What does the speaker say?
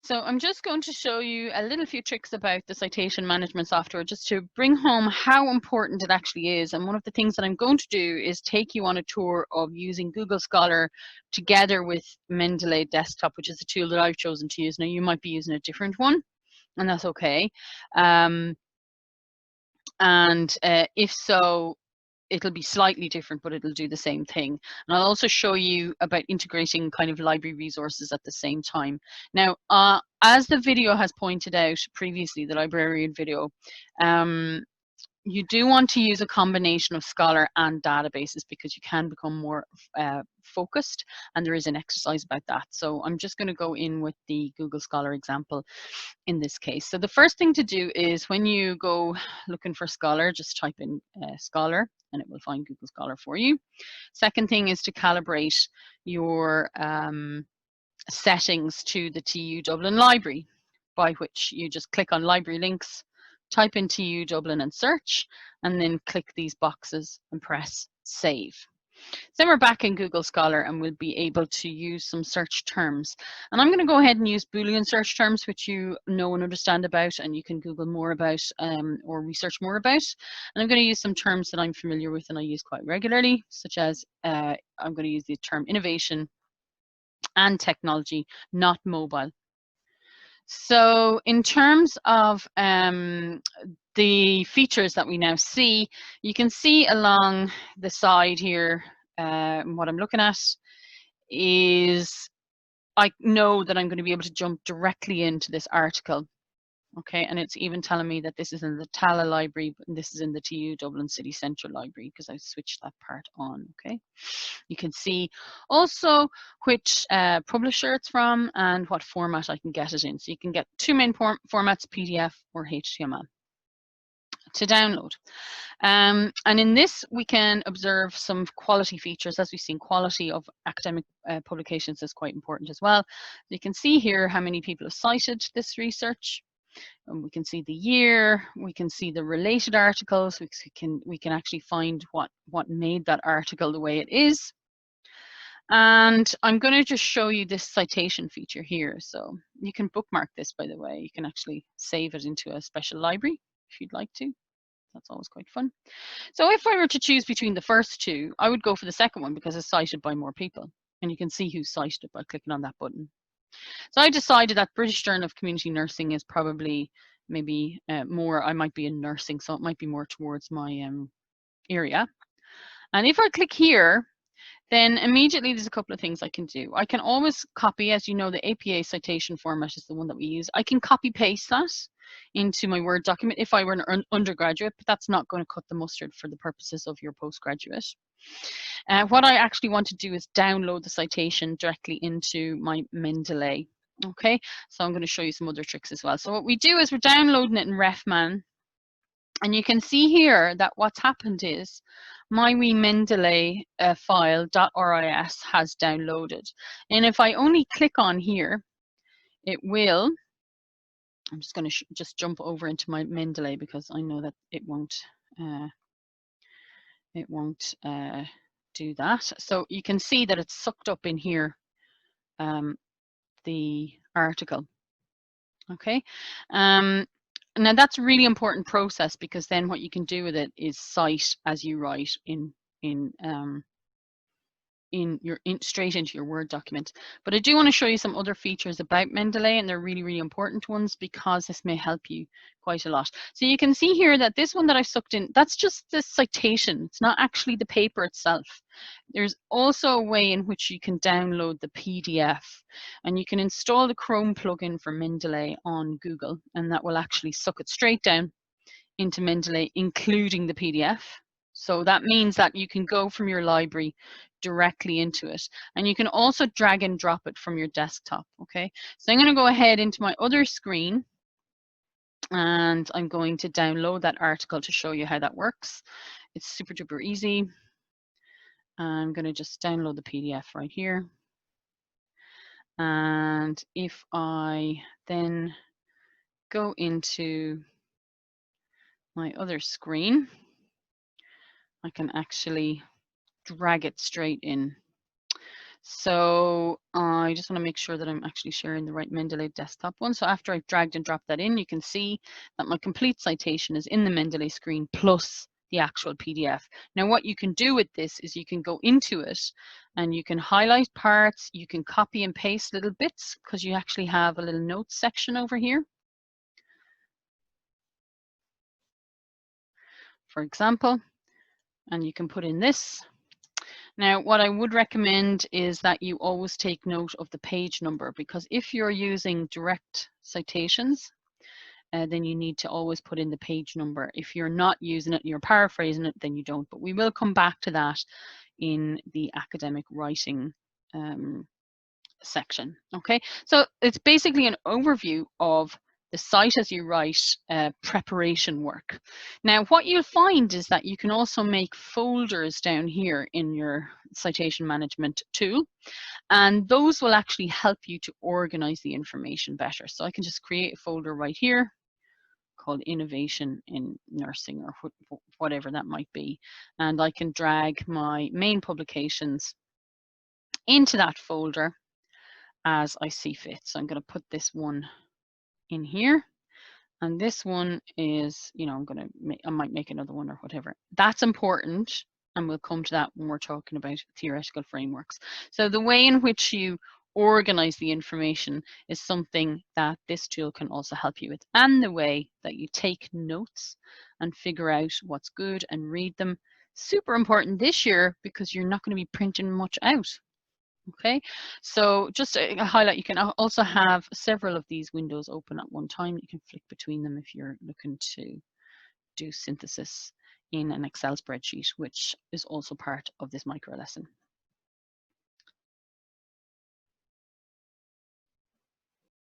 So I'm just going to show you a little few tricks about the citation management software just to bring home how important it actually is. And one of the things that I'm going to do is take you on a tour of using Google Scholar together with Mendeley Desktop, which is the tool that I've chosen to use. Now you might be using a different one, and that's okay. If so, it'll be slightly different, but it'll do the same thing. And I'll also show you about integrating kind of library resources at the same time. Now, as the video has pointed out previously, the librarian video, you do want to use a combination of Scholar and databases because you can become more focused, and there is an exercise about that. So I'm just going to go in with the Google Scholar example in this case. So the first thing to do is when you go looking for Scholar, just type in Scholar and it will find Google Scholar for you. Second thing is to calibrate your settings to the TU Dublin library, by which you just click on library links, type in TU Dublin and search, and then click these boxes and press save. So then we're back in Google Scholar and we'll be able to use some search terms. And I'm going to go ahead and use Boolean search terms, which you know and understand about, and you can Google more about or research more about. And I'm going to use some terms that I'm familiar with and I use quite regularly, such as I'm going to use the term innovation and technology, not mobile. So in terms of the features that we now see, you can see along the side here, what I'm looking at is I know that I'm going to be able to jump directly into this article. Okay, and it's even telling me that this is in the Tala Library, and this is in the TU Dublin City Central Library because I switched that part on. Okay, you can see also which publisher it's from and what format I can get it in. So you can get two main formats, PDF or HTML, to download. And in this, we can observe some quality features. As we've seen, quality of academic publications is quite important as well. You can see here how many people have cited this research. And we can see the year, we can see the related articles, we can actually find what made that article the way it is. And I'm going to just show you this citation feature here. So you can bookmark this, by the way. You can actually save it into a special library if you'd like to. That's always quite fun. So if I were to choose between the first two, I would go for the second one because it's cited by more people. And you can see who cited it by clicking on that button. So I decided that British Journal of Community Nursing is probably maybe more, I might be in nursing, so it might be more towards my area. And if I click here, then immediately there's a couple of things I can do. I can always copy, as you know, the APA citation format is the one that we use. I can copy paste that into my Word document if I were an undergraduate, but that's not going to cut the mustard for the purposes of your postgraduate. What I actually want to do is download the citation directly into my Mendeley. Okay, so I'm going to show you some other tricks as well. So what we do is we're downloading it in RefMan, and you can see here that what's happened is my wee Mendeley file .ris has downloaded. And if I only click on here, it will, I'm just going to just jump over into my Mendeley because I know that it won't do that. So you can see that it's sucked up in here, the article. Okay. Now that's a really important process because then what you can do with it is cite as you write straight into your Word document. But I do want to show you some other features about Mendeley, and they're really, really important ones because this may help you quite a lot. So you can see here that this one that I've sucked in, that's just the citation. It's not actually the paper itself. There's also a way in which you can download the PDF, and you can install the Chrome plugin for Mendeley on Google, and that will actually suck it straight down into Mendeley, including the PDF. So that means that you can go from your library directly into it. And you can also drag and drop it from your desktop, okay? So I'm going to go ahead into my other screen and I'm going to download that article to show you how that works. It's super duper easy. I'm going to just download the PDF right here. And if I then go into my other screen, I can actually drag it straight in. So I just want to make sure that I'm actually sharing the right Mendeley desktop one. So after I've dragged and dropped that in, you can see that my complete citation is in the Mendeley screen plus the actual PDF. Now what you can do with this is you can go into it and you can highlight parts, you can copy and paste little bits because you actually have a little notes section over here. For example, and you can put in this. Now, what I would recommend is that you always take note of the page number, because if you're using direct citations, then you need to always put in the page number. If you're not using it and you're paraphrasing it, then you don't. But we will come back to that in the academic writing section. Okay, so it's basically an overview of the cite as you write preparation work. Now what you'll find is that you can also make folders down here in your citation management tool, and those will actually help you to organize the information better. So I can just create a folder right here called innovation in nursing, or whatever that might be, and I can drag my main publications into that folder as I see fit. So I'm going to put this one in here, and this one is, you know, I might make another one or whatever. That's important, and we'll come to that when we're talking about theoretical frameworks. So the way in which you organize the information is something that this tool can also help you with, and the way that you take notes and figure out what's good and read them. Super important this year because you're not going to be printing much out. Okay, so just a highlight, you can also have several of these windows open at one time. You can flick between them if you're looking to do synthesis in an Excel spreadsheet, which is also part of this micro lesson.